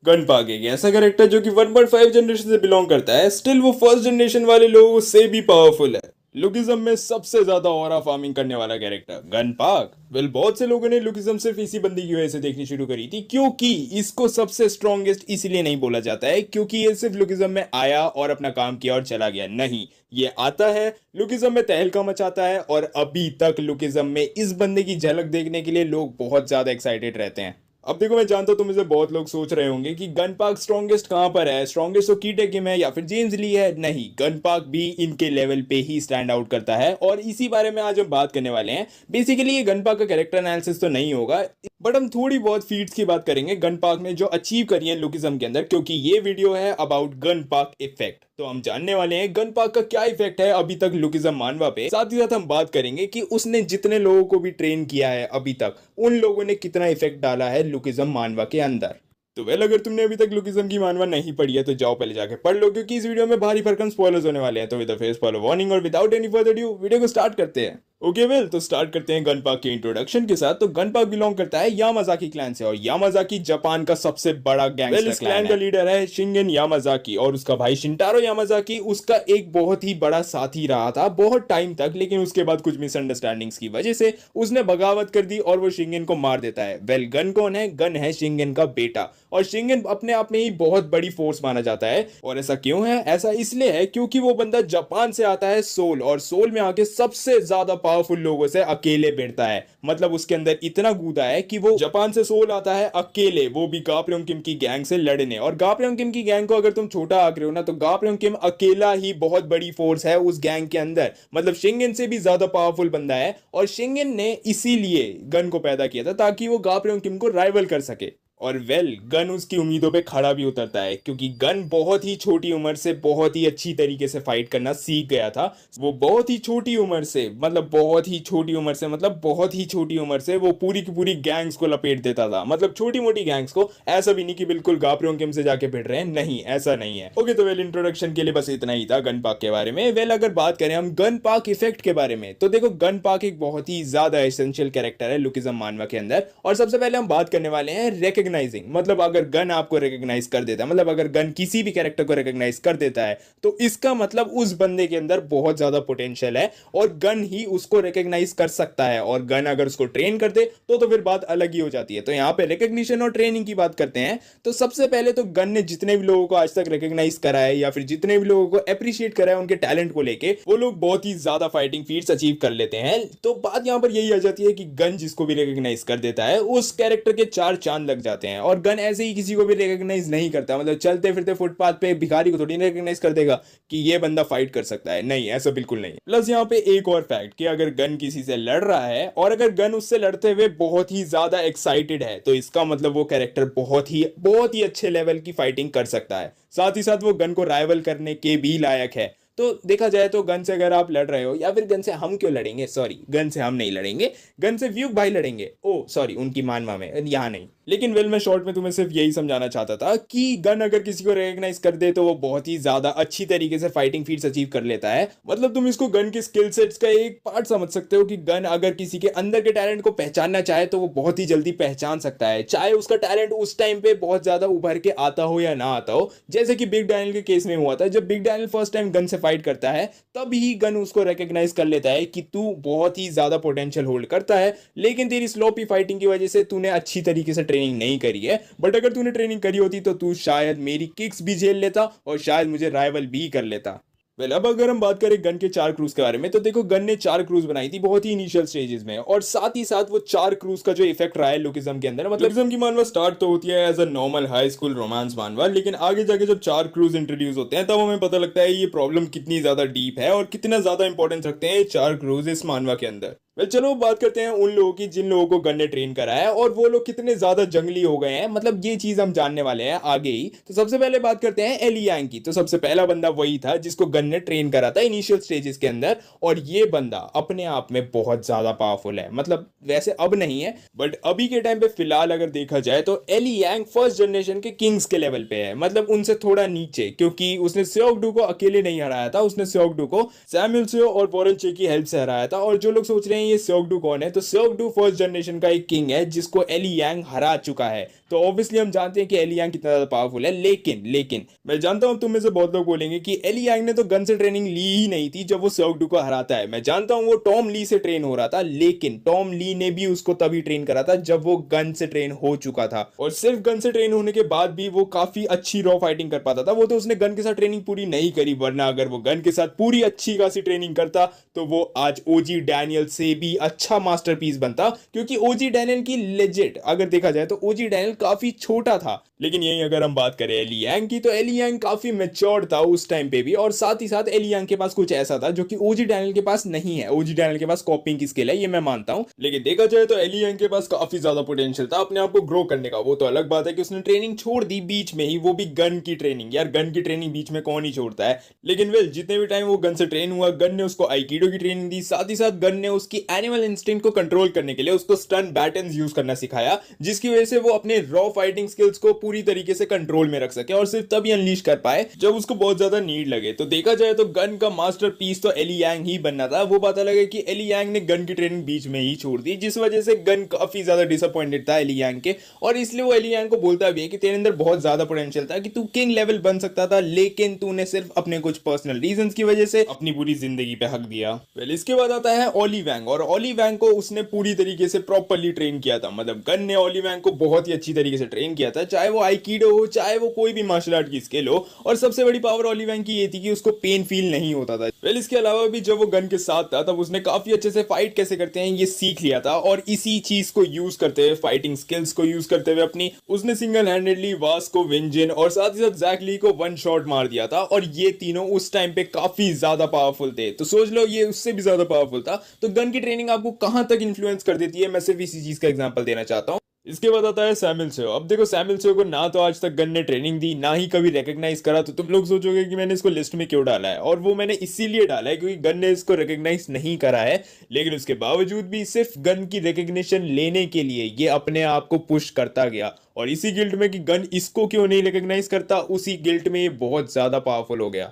गनपाक एक ऐसा कैरेक्टर जो कि 1.5 जनरेशन से बिलोंग करता है, स्टिल वो फर्स्ट जनरेशन वाले लोगों से भी पावरफुल है। लुकिज्म में सबसे ज्यादा ऑरा फार्मिंग करने वाला कैरेक्टर गनपाक। वेल, बहुत से लोगों ने लुकिज्म सिर्फ इसी बंदी की वजह से देखनी शुरू करी थी, क्योंकि इसको सबसे स्ट्रॉन्गेस्ट इसीलिए नहीं बोला जाता है क्योंकि ये सिर्फ लुकिज्म में आया और अपना काम किया और चला गया। नहीं, ये आता है, लुकिज्म में तहलका मचाता है, और अभी तक लुकिज्म में इस बंदे की झलक देखने के लिए लोग बहुत ज्यादा एक्साइटेड रहते हैं। अब देखो, मैं जानता हूं तुम में से बहुत लोग सोच रहे होंगे कि गनपाक स्ट्रॉन्गेस्ट कहां पर है, स्ट्रॉन्गेस्ट तो कीटे किम है या फिर जेम्स ली है। नहीं, गनपाक भी इनके लेवल पे ही स्टैंड आउट करता है, और इसी बारे में आज हम बात करने वाले हैं। बेसिकली ये गनपाक का कैरेक्टर एनालिसिस तो नहीं होगा, बट हम थोड़ी बहुत फीट्स की बात करेंगे गनपाक ने जो अचीव करी है लुकिज्म के अंदर, क्योंकि ये वीडियो है अबाउट गनपाक इफेक्ट। तो हम जानने वाले हैं गनपाक का क्या इफेक्ट है अभी तक लुकिज्म मानवा पे। साथ ही साथ हम बात करेंगे कि उसने जितने लोगों को भी ट्रेन किया है अभी तक, उन लोगों ने कितना इफेक्ट डाला है लुकिज्म मानवा के अंदर। तो वेल, अगर तुमने अभी तक लुकिज्म की मानवा नहीं पढ़ी है तो जाओ पहले जाके पढ़ लो, क्योंकि इस वीडियो में भारी भरकम स्पॉयलर्स होने वाले हैं। तो with the face follow warning और without any further due video को स्टार्ट करते हैं। ओके वेल, तो स्टार्ट करते हैं गनपाक के इंट्रोडक्शन के साथ। तो गनपाक बिलोंग करता है यामाजाकी क्लैन से, और यामाजाकी जापान का सबसे बड़ा गैंगस्टर इस क्लैन का लीडर है शिंगेन यामाजाकी, और उसका भाई शिंटारो यामाजाकी उसका एक बहुत ही बड़ा साथी रहा था बहुत टाइम तक, लेकिन उसके बाद कुछ मिसअंडरस्टैंडिंग्स की वजह से उसने बगावत कर दी और वो शिंगेन को मार देता है। वेल, गन कौन है? गन है शिंगेन का बेटा, और शिंगेन अपने आप में ही बहुत बड़ी फोर्स माना जाता है। और ऐसा क्यों है? ऐसा इसलिए है क्योंकि वो बंदा जापान से आता है सोल, और सोल में आके सबसे ज्यादा पावरफुल लोगों से अकेले भिड़ता है। मतलब उसके अंदर इतना कूदा है कि वो जापान से सोल आता है अकेले, वो भी गापरेंग किम की गैंग से लड़ने। और गापरेंग किम की गैंग को अगर तुम छोटा आंक रहे हो ना, तो गापरेंग किम अकेला ही बहुत बड़ी फोर्स है उस गैंग के अंदर। मतलब शिंगेन से भी ज्यादा पावरफुल बंदा है, और शिंगेन ने इसीलिए गन को पैदा किया था ताकि वो गापरेंग किम को राइवल कर सके। और वेल, गन उसकी उम्मीदों पे खड़ा भी उतरता है, क्योंकि गन बहुत ही छोटी उम्र से बहुत ही अच्छी तरीके से फाइट करना सीख गया था। वो बहुत ही छोटी उम्र से, मतलब बहुत ही छोटी उम्र से, मतलब बहुत ही छोटी उम्र से वो पूरी की पूरी गैंग्स को लपेट देता था। मतलब छोटी मोटी गैंग्स को, ऐसा भी नहीं कि बिल्कुल गापरों किम से जाके भिड़ रहे हैं, नहीं, ऐसा नहीं है। ओके, तो वेल, इंट्रोडक्शन के लिए बस इतना ही था गन पाक के बारे में। वेल, अगर बात करें हम गन पाक इफेक्ट के बारे में, तो देखो गन पाक एक बहुत ही ज्यादा एसेंशियल कैरेक्टर है लुकिज्म मानवा के अंदर। और सबसे पहले हम बात करने वाले हैं रिकॉग्नाइजिंग, मतलब अगर गन आपको रिकॉग्नाइज कर देता है, मतलब अगर गन किसी भी कैरेक्टर को रिकॉग्नाइज कर देता है, तो इसका मतलब उस बंदे के अंदर बहुत ज्यादा पोटेंशियल है, और गन ही उसको रिकॉग्नाइज कर सकता है। और गन अगर उसको ट्रेन कर दे तो फिर बात अलग ही हो जाती है। तो यहाँ पे रिकॉग्निशन और ट्रेनिंग की बात करते हैं। तो सबसे पहले तो गन ने जितने भी लोगों को आज तक रिकॉग्नाइज करा है या फिर जितने भी लोगों को अप्रिशिएट करा है उनके टैलेंट को लेके, वो लोग बहुत ही ज्यादा फाइटिंग फीट्स अचीव कर लेते हैं। तो बात यहाँ पर यही आ जाती है कि गन जिसको भी रिकॉग्नाइज कर देता है उस कैरेक्टर के चार चांद लग जाते हैं। और गन ऐसे ही किसी को भी रिकॉग्नाइज नहीं करता, मतलब चलते फिरते फुटपाथ पे भिखारी को थोड़ी रिकॉग्नाइज कर देगा कि ये बंदा फाइट कर सकता है, नहीं, ऐसा बिल्कुल नहीं। प्लस यहाँ पे एक और फैक्ट कि अगर गन किसी से लड़ रहा है और अगर गन उससे लड़ते हुए बहुत ही ज्यादा एक्साइटेड है, तो इसका मतलब वो कैरेक्टर बहुत ही अच्छे लेवल की फाइटिंग कर सकता है। साथ ही साथ वो गन को राइवल करने के भी लायक है। तो देखा जाए तो गन से अगर आप लड़ रहे हो, या फिर गन से हम क्यों लड़ेंगे, सॉरी, गन से हम नहीं लड़ेंगे, गन से व्यूक भाई लड़ेंगे, ओ सॉरी, उनकी मानवा में, यहाँ नहीं। लेकिन वेल, मैं शॉर्ट में तुम्हें सिर्फ यही समझाना चाहता था कि गन अगर किसी को रिकॉग्नाइज कर दे तो वो बहुत ही ज्यादा अच्छी तरीके से फाइटिंग फीट्स अचीव कर लेता है। मतलब तुम इसको गन के स्किल सेट्स का एक पार्ट समझ सकते हो कि गन अगर किसी के अंदर के टैलेंट को पहचानना चाहे तो वो बहुत ही जल्दी पहचान सकता है, चाहे उसका टैलेंट उस टाइम पे बहुत ज्यादा उभर के आता हो या ना आता हो। जैसे कि बिग डैनियल के केस में हुआ था, जब big Daniel first time gun से फाइट करता है तब ही गन उसको रिकॉग्नाइज कर लेता है कि तू बहुत ही ज्यादा पोटेंशियल होल्ड करता है, लेकिन तेरी स्लोपी फाइटिंग की वजह से तूने अच्छी तरीके से ट्रेनिंग नहीं करी है। बट अगर तूने ट्रेनिंग करी होती तो तू शायद मेरी किक्स भी झेल लेता और शायद मुझे राइवल भी कर लेता। वेल, अब अगर हम बात करें गन के 4 क्रूज के बारे में, तो देखो गन ने 4 क्रूज बनाई थी बहुत ही इनिशियल स्टेजेस में, और साथ ही साथ वो 4 क्रूज का जो इफेक्ट रहा है लुकिज्म के अंदर, मतलब लुकिज्म की मानवा स्टार्ट तो होती है as a normal high school romance मानवा, लेकिन आगे जाके जब 4 क्रूज इंट्रोड्यूस होते हैं तब हमें पता लगता है ये प्रॉब्लम कितनी ज्यादा डीप है और कितना ज्यादा इंपॉर्टेंस रखते हैं ये 4 क्रूज इस मानवा के अंदर। वेल, चलो बात करते हैं उन लोगों की जिन लोगों को गन ने ट्रेन करा है, और वो लोग कितने ज्यादा जंगली हो गए हैं, मतलब ये चीज हम जानने वाले हैं आगे ही। तो सबसे पहले बात करते हैं एली यांग की। तो सबसे पहला बंदा वही था जिसको गन ने ट्रेन करा था इनिशियल स्टेजेस के अंदर, और ये बंदा अपने आप में बहुत ज्यादा पावरफुल है। मतलब वैसे अब नहीं है, बट अभी के टाइम पे फिलहाल अगर देखा जाए तो एली यांग फर्स्ट जनरेशन के किंग्स के लेवल पे है, मतलब उनसे थोड़ा नीचे, क्योंकि उसने सेओगडू को अकेले नहीं हराया था, उसने सेओगडू को सैमुअल सेओ और वॉरेन चे की हेल्प से हराया था। और जो लोग सोच रहे हैं ये सेओक्डू कौन है, तो सेओक्डू फर्स्ट जनरेशन का एक किंग है जिसको एली यांग हरा चुका है। तो ऑब्वियसली हम जानते हैं कि एली यांग कितना ज्यादा पावरफुल है, लेकिन मैं जानता हूं तुम में से बहुत लोग बोलेंगे कि एली यांग ने तो गन से ट्रेनिंग ली ही नहीं थी जब वो सेओक्डू को हराता है। मैं जानता हूं वो टॉम ली से ट्रेन हो रहा था, लेकिन टॉम ली ने भी उसको तभी ट्रेन करा था जब वो गन से ट्रेन हो चुका था। और सिर्फ गन से ट्रेन होने के बाद भी वो काफी अच्छी रॉ फाइटिंग कर पाता था। वो तो उसने गन के साथ ट्रेनिंग पूरी नहीं करी, वरना अगर वो गन के साथ पूरी अच्छी खासी ट्रेनिंग करता तो वो आज ओजी डैनियल से भी अच्छा मास्टरपीस बनता। क्योंकि ओजी डैनियल की लेजेंड अगर देखा जाए तो ओजी डैनियल काफी छोटा था, लेकिन यही अगर हम बात करें एली यांग की, तो एली यांग काफी मैच्योर्ड था उस टाइम पे भी। और साथ ही साथ एली यांग के पास कुछ ऐसा था जो कि ओजी डैनियल के पास नहीं है। ओजी डैनियल के पास कॉपिंग की स्किल है, ये मैं मानता हूं, लेकिन देखा जाए तो एली यांग के पास काफी ज्यादा पोटेंशियल था अपने आप को ग्रो करने का। वो तो अलग बात है कि उसने ट्रेनिंग छोड़ दी बीच में ही, वो भी गन की ट्रेनिंग। यार गन की ट्रेनिंग बीच में कौन ही छोड़ता है। लेकिन वेल जितने भी टाइम वो गन से ट्रेन हुआ, गन ने उसको आइकिडो की ट्रेनिंग दी, साथ ही साथ गन ने उसकी एनिमल इंस्टिंक्ट को कंट्रोल करने के लिए उसको स्टन बैटन्स यूज करना सिखाया, जिसकी वजह से वो अपने रॉ फाइटिंग स्किल्स को पूरी तरीके से कंट्रोल में रख सके और सिर्फ तभी अनलीश कर पाए जब उसको बहुत ज्यादा नीड लगे। तो देखा जाए तो गन का मास्टरपीस तो एली यांग ही बनना था। वो पता लगे कि एली यांग ने गन की ट्रेनिंग बीच में ही छोड़ दी, जिस वजह से गन काफी ज्यादा डिसअपॉइंटेड था एली यांग के। और इसलिए वो एली यांग को बोलता भी है कि तेरे अंदर बहुत ज्यादा पोटेंशियल था, कि तू किंग लेवल बन सकता था, लेकिन तूने सिर्फ अपने कुछ पर्सनल रीजंस की वजह से अपनी पूरी जिंदगी पे हक दिया। वेल इसके बाद आता है ओली वैंग, और ओली वैंग को उसने पूरी तरीके से प्रॉपर्ली ट्रेन किया था। मतलब गन ने ओली वैंग को बहुत ही अच्छी तरीके से ट्रेन किया था, चाहे वो आइकिडो हो, चाहे वो कोई भी मार्शल आर्ट की स्किल हो। और सबसे बड़ी पावर ओली वैंग की ये थी कि उसको पेन फील नहीं होता था। वेल इसके अलावा भी जब वो गन के साथ था तब उसने काफी अच्छे से फाइट कैसे करते हैं ये सीख लिया था, और इसी चीज को यूज करते हुए, फाइटिंग स्किल्स को यूज करते हुए अपनी, उसने सिंगल हैंडेडली वास को, विंजिन और साथ ही साथ जैक ली को वन शॉट मार दिया था। और ये तीनों उस टाइम पे काफी ज्यादा पावरफुल थे। तो सोच लो ये उससे भी ज्यादा पावरफुल था। तो गन की ट्रेनिंग आपको कहां तक इन्फ्लुएंस कर देती है, मैं सिर्फ इसी चीज का एग्जांपल देना चाहता हूं। इसके बाद आता है सैमुअल सेओ। अब देखो सैमुअल सेओ को ना तो आज तक गन ने ट्रेनिंग दी, ना ही कभी रिकॉग्नाइज करा। तो तुम लोग सोचोगे कि मैंने इसको लिस्ट में क्यों डाला है, और वो मैंने इसीलिए डाला है क्योंकि गन ने इसको रिकॉग्नाइज नहीं करा है। लेकिन उसके बावजूद भी सिर्फ गन की रिकॉग्निशन लेने के लिए ये अपने आप को पुश करता गया, और इसी गिल्ट में कि गन इसको क्यों नहीं रिकॉग्नाइज करता, उसी गिल्ट में ये बहुत ज्यादा पावरफुल हो गया।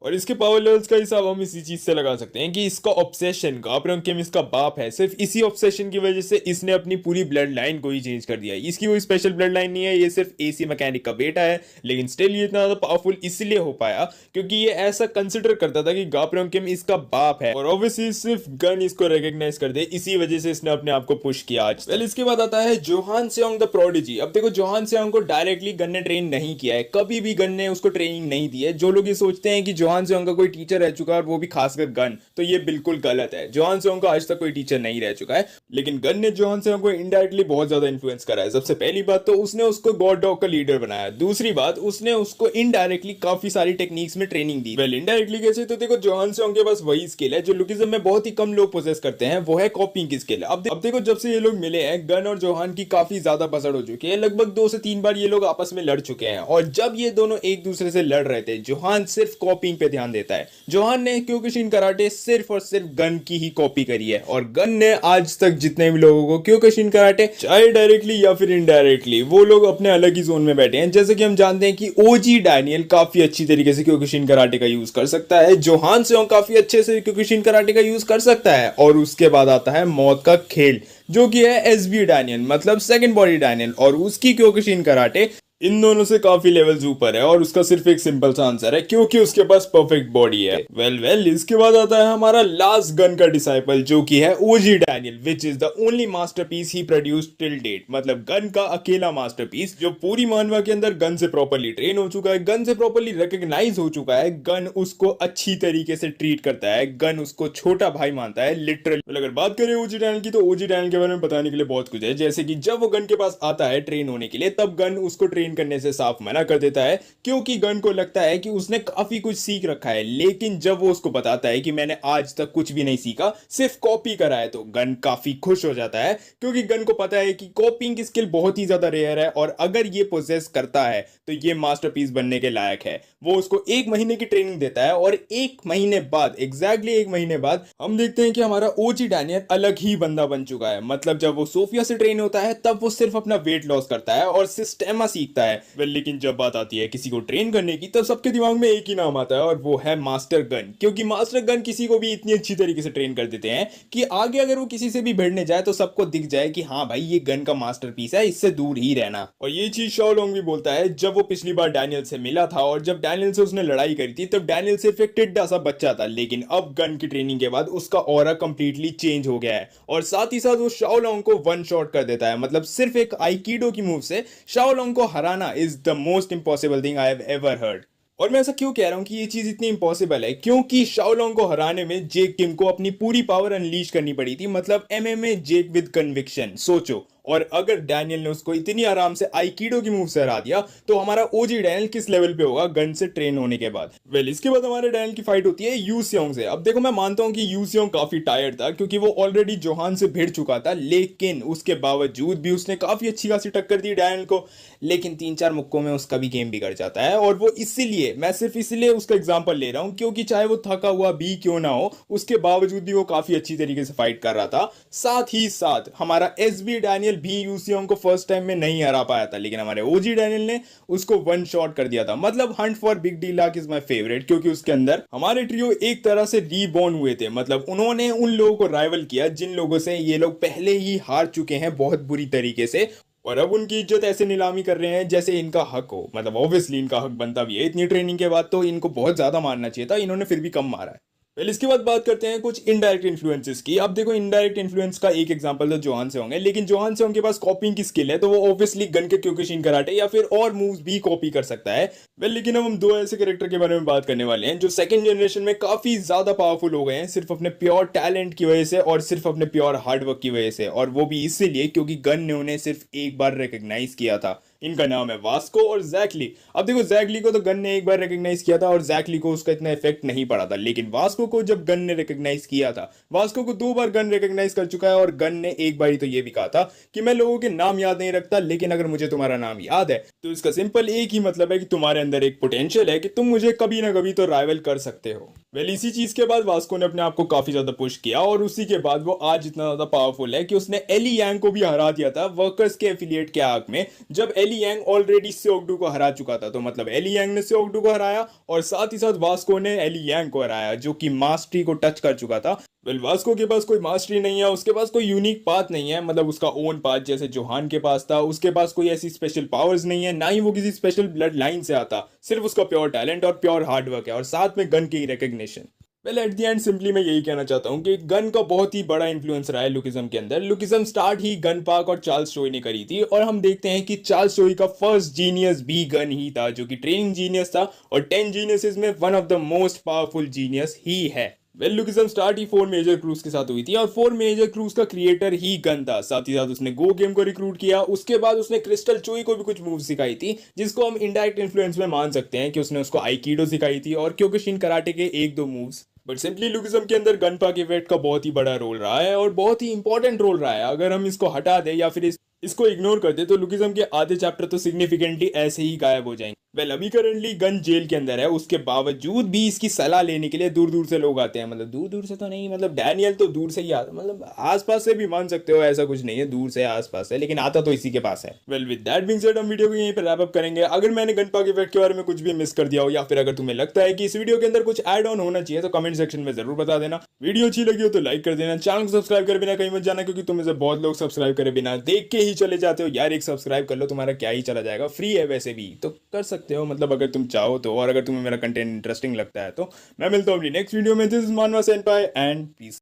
और इसके पावर लेवल्स का हिसाब हम इसी चीज से लगा सकते हैं कि इसका ऑब्सेशन, गाब्रिएल किम इसका बाप है, सिर्फ इसी ऑब्सेशन की वजह से इसने अपनी पूरी ब्लड लाइन को ही चेंज कर दिया। इसकी कोई स्पेशल ब्लड लाइन नहीं है, ये सिर्फ एसी मैकेनिक का बेटा है, लेकिन स्टिल ये इतना ज्यादा पावरफुल इसलिए हो पाया क्योंकि ये ऐसा कंसिडर करता था कि गाब्रिएल किम इसका बाप है, और ऑब्वियसली सिर्फ गन इसको रिकॉग्नाइज कर दे, इसी वजह से इसने अपने आप को पुश किया आज। वेल इसके बाद आता है जोहान सेओंग द प्रोडिजी। अब देखो जोहान सेओंग को डायरेक्टली गन ने ट्रेन नहीं किया है, कभी भी गन ने उसको ट्रेनिंग नहीं दी है। जो लोग ये सोचते हैं कि जोहान सेओंग का कोई टीचर रह चुका है और वो भी खासकर गन, तो ये बिल्कुल गलत है। जोहान सेओंग का आज तक कोई टीचर नहीं रह चुका है, लेकिन गन ने जोहान सेओंग को इनडायरेक्टली बहुत ज्यादा इन्फ्लुएंस करा है। सबसे पहली बात तो उसने उसको गॉड डॉग का लीडर बनाया, दूसरी बात उसने उसको इनडायरेक्टली काफी सारी टेक्निक्स में ट्रेनिंग दी। वेल इनडायरेक्टली कैसे, तो देखो जोहान सेओंग के पास वही स्किल है जो लुकिज्म में बहुत ही कम लोग पोजेस करते हैं, वो है कॉपिंग की स्किल। अब देखो जब से ये लोग मिले हैं, गन और जोहान की काफी ज्यादा पसंद हो चुकी है। लगभग 2 से 3 बार ये लोग आपस में लड़ चुके हैं, और जब ये दोनों एक दूसरे से लड़ रहे थे, जोहान सिर्फ कॉपिंग पे ध्यान देता है। जोहान ने क्योकुशिन कराटे सिर्फ और सिर्फ गन की ही कॉपी करी है, और गन ने आज तक जितने भी लोगों को क्योकुशिन कराटे, चाहे डायरेक्टली या फिर इनडायरेक्टली, वो लोग अपने अलग ही जोन में बैठे हैं। जैसे कि हम जानते हैं कि ओजी डैनियल काफी अच्छी तरीके से क्योकुशिन कराटे का यूज कर सकता है, जोहान सेओंग काफी अच्छे से क्योकुशिन कराटे का यूज कर सकता है, और उसके बाद आता है मौत का खेल जो कि है एसबी डैनियल, मतलब सेकंड बॉडी डैनियल, और उसकी क्योकुशिन कराटे इन दोनों से काफी लेवल्स ऊपर है। और उसका सिर्फ एक सिंपल सा आंसर है, क्योंकि उसके पास परफेक्ट बॉडी है। वेल इसके बाद आता है हमारा लास्ट गन का डिसाइपल जो कि है OG Daniel, which is the only masterpiece he produced till date. मतलब गन का अकेला मास्टरपीस जो पूरी मानवा के अंदर गन से प्रॉपर्ली ट्रेन हो चुका है, गन से प्रॉपर्ली रिकॉग्नाइज हो चुका है, गन उसको अच्छी तरीके से ट्रीट करता है, गन उसको छोटा भाई मानता है लिटरली। अगर बात करें ओजी डैनियल की, तो ओजी डैनियल के बारे में बताने के लिए बहुत कुछ है। जैसे कि जब वो गन के पास आता है ट्रेन होने के लिए, तब गन उसको ट्रेन करने से साफ मना कर देता है, क्योंकि गन को लगता है कि उसने काफी कुछ सीख रखा है। लेकिन जब वो उसको बताता है कि मैंने आज तक कुछ भी नहीं सीखा, सिर्फ कॉपी करा है, तो गन काफी खुश हो जाता है, क्योंकि गन को पता है कि कॉपिंग की स्किल बहुत ही ज्यादा रेयर है, और अगर ये पोजेस करता है तो ये मास्टरपीस बनने के लायक है। वो उसको 1 महीने की ट्रेनिंग देता है, और 1 महीने बाद, एग्जैक्टली 1 महीने बाद, हम देखते हैं कि हमारा ओजी डैनियल अलग ही बंदा बन चुका है। मतलब जब वो सोफिया से ट्रेन होता है, तब वो सिर्फ अपना वेट लॉस करता है और सिस्टेमा सीखता सीखता है। वेल लेकिन जब बात आती है किसी को ट्रेन करने की, तब सबके दिमाग में एक ही नाम आता है और वो है मास्टर गन। क्योंकि मास्टर गन किसी को भी इतनी अच्छी तरीके से ट्रेन कर देते हैं कि आगे अगर वो किसी से भी भिड़ने जाए तो सबको दिख जाए कि हाँ भाई ये गन का मास्टरपीस है, इससे दूर ही रहना। और ये चीज शाओलोंग भी बोलता है जब वो पिछली बार डैनियल से मिला था, और जब डैनियल से उसने लड़ाई करी थी तब डैनियल सिर्फ एक टिड्डा सा बच्चा था, लेकिन अब गन की ट्रेनिंग के बाद उसका ऑरा कंप्लीटली चेंज हो गया है। और साथ ही साथ वो शाओलोंग को वन शॉट कर देता है। मतलब सिर्फ एक आइकिडो की मूव से शाओलोंग को हराना is the most impossible thing I have ever heard. और मैं ऐसा क्यों कह रहा हूं कि ये चीज इतनी इंपॉसिबल है, क्योंकि शाओलोंग को हराने में जेक किम को अपनी पूरी पावर अनलीश करनी पड़ी थी। मतलब एमएमए जेक विद कन्विक्शन, सोचो। और अगर डैनियल ने उसको इतनी आराम से आइकिडो की मूव से हरा दिया तो हमारा ओजी डैनियल किस लेवल पे होगा गन से ट्रेन होने के बाद। वेल इसके बाद हमारे डैनियल की फाइट होती है यू सियोंग से। अब देखो मैं मानता हूं कि यू सियोंग काफी टायर्ड था क्योंकि वो ऑलरेडी जोहान से भिड़ चुका था, लेकिन उसके बावजूद भी उसने काफी अच्छी खासी टक्कर दी डैनियल को। लेकिन 3-4 मुक्कों में उसका भी गेम बिगड़ जाता है, और वो इसीलिए, मैं सिर्फ इसलिए उसका एग्जांपल ले रहा हूं क्योंकि चाहे वो थका हुआ भी क्यों ना हो, उसके बावजूद भी वो काफी अच्छी तरीके से फाइट कर रहा था। साथ ही साथ हमारा एसबी डैनियल भी यू सियोंग को फर्स्ट टाइम में नहीं हरा पाया था, लेकिन हमारे ओजी डैनियल ने उसको वन शॉट कर दिया था। मतलब हंट फॉर बिग डी लाक इज माय फेवरेट, क्योंकि उसके अंदर हमारे ट्रियो एक तरह से रीबॉर्न हुए थे। मतलब उन्होंने उन लोगों को राइवल किया जिन लोगों से ये लोग पहले ही हार चुके हैं बहुत बुरी तरीके से, और अब उनकी इज्जत ऐसे नीलामी कर रहे हैं जैसे इनका हक हो। मतलब ऑब्वियसली इनका हक बनता भी है, इतनी ट्रेनिंग के बाद तो इनको बहुत ज्यादा मारना चाहिए था, इन्होंने फिर भी कम मारा है। पहले इसके बाद बात करते हैं कुछ इनडायरेक्ट इन्फ्लुएंसेस की। अब देखो इनडायरेक्ट इन्फ्लुएंस का एक एग्जांपल तो जोहान से होंगे, लेकिन जोहान से उनके पास कॉपिंग की स्किल है तो वो ऑब्वियसली गन के क्योकुशिन कराटे या फिर और मूव्स भी कॉपी कर सकता है। वेल लेकिन अब हम दो ऐसे कैरेक्टर के बारे में बात करने वाले हैं जो सेकंड जनरेशन में काफी ज्यादा पावरफुल हो गए हैं सिर्फ अपने प्योर टैलेंट की वजह से और सिर्फ अपने प्योर हार्डवर्क की वजह से, और वो भी इसीलिए क्योंकि गन ने उन्हें सिर्फ एक बार रिकॉग्नाइज किया था। इनका नाम है वास्को और जैकली। अब देखो जैकली को तो गन ने एक बार रिकॉग्नाइज किया था और जैकली को उसका इतना इफेक्ट नहीं पड़ा था, लेकिन वास्को को जब गन ने रिकॉग्नाइज किया था, वास्को को 2 बार गन रिकॉग्नाइज कर चुका है, और गन ने एक बार ही तो ये भी कहा था कि मैं लोगों के नाम याद नहीं रखता, लेकिन अगर मुझे तुम्हारा नाम याद है तो इसका सिंपल एक ही मतलब है कि तुम्हारे अंदर एक पोटेंशियल है कि तुम मुझे कभी ना कभी तो राइवल कर सकते हो। वेल इसी चीज के बाद वास्को ने अपने आप को काफी ज्यादा पुश किया, और उसी के बाद वो आज इतना ज्यादा पावरफुल है कि उसने एली यांग को भी हरा दिया था वर्कर्स के एफिलिएट के आग में, जब एली यांग ऑलरेडी सेओगडू को हरा चुका था। तो मतलब एली यांग ने सेओगडू को हराया और साथ ही साथ वास्को ने एली यांग को हराया जो कि मास्टरी को टच कर चुका था। वेल वास्को के पास कोई मास्टरी नहीं है, उसके पास कोई यूनिक पाथ नहीं है, मतलब उसका ओन पाथ जैसे जोहान के पास था। उसके पास कोई ऐसी स्पेशल पावर्स नहीं है, ना ही वो किसी स्पेशल ब्लड लाइन से आता, सिर्फ उसका प्योर टैलेंट और प्योर हार्डवर्क है और साथ में गन की recognition. Well at the end simply मैं यही कहना चाहता हूँ कि गन का बहुत ही बड़ा इन्फ्लुएंस रहा है लुकिज्म के अंदर। लुकिज्म स्टार्ट ही गन पार्क और चार्ल्स चोई ने करी थी, और हम देखते हैं कि चार्ल्स चोई का फर्स्ट जीनियस भी गन ही था जो कि ट्रेनिंग जीनियस था, और 10 जीनियसेस में one of the most powerful genius ही है। वेल लुकिज्म स्टार्ट ही 4 मेजर क्रूज के साथ हुई थी, और 4 मेजर क्रूज का क्रिएटर ही गन था। साथ ही साथ उसने गो गेम को रिक्रूट किया, उसके बाद उसने क्रिस्टल चोई को भी कुछ मूव सिखाई थी जिसको हम इनडायरेक्ट इन्फ्लुएंस में मान सकते हैं कि उसने उसको आइकिडो सिखाई थी और क्योकुशिन कराटे के 1-2 मूव्स। बट सिंपली लुकिज्म के अंदर गनपाक इवेंट का बहुत ही बड़ा रोल रहा है और बहुत ही इंपॉर्टेंट रोल रहा है। अगर हम इसको हटा दें या फिर इसको इग्नोर कर दे तो लुकिज्म के आधे चैप्टर तो सिग्निफिकेंटली ऐसे ही गायब हो जाएंगे। वेल अभी करंटली गन जेल के अंदर है, उसके बावजूद भी इसकी सलाह लेने के लिए दूर दूर से लोग आते हैं। मतलब दूर दूर से तो नहीं, मतलब डैनियल तो दूर से ही आता, मतलब आसपास से भी मान सकते हो, ऐसा कुछ नहीं है, दूर से आसपास है, लेकिन आता तो इसी के पास है। Well with that being said हम वीडियो को यहीं पर रैप अप करेंगे। अगर मैंने गनपाक इफेक्ट के बारे में कुछ भी मिस कर दिया हो या फिर अगर तुम्हें लगता है कि इस वीडियो के अंदर कुछ ऐड ऑन होना चाहिए तो कमेंट सेक्शन में जरूर बता देना। वीडियो अच्छी लगी हो तो लाइक कर देना, चैनल को सब्सक्राइब करे बिना कहीं मत जाना क्योंकि तुम्हें से बहुत लोग सब्सक्राइब करे बिना देख के ही चले जाते हो। यार एक सब्सक्राइब कर लो, तुम्हारा क्या ही चला जाएगा, फ्री है वैसे भी तो कर सकते हो, मतलब अगर तुम चाहो तो। और अगर तुम्हें मेरा कंटेंट इंटरेस्टिंग लगता है तो मैं मिलता हूँ अपनी नेक्स्ट वीडियो में। दिस इज मानवा सेनपाई एंड पीस।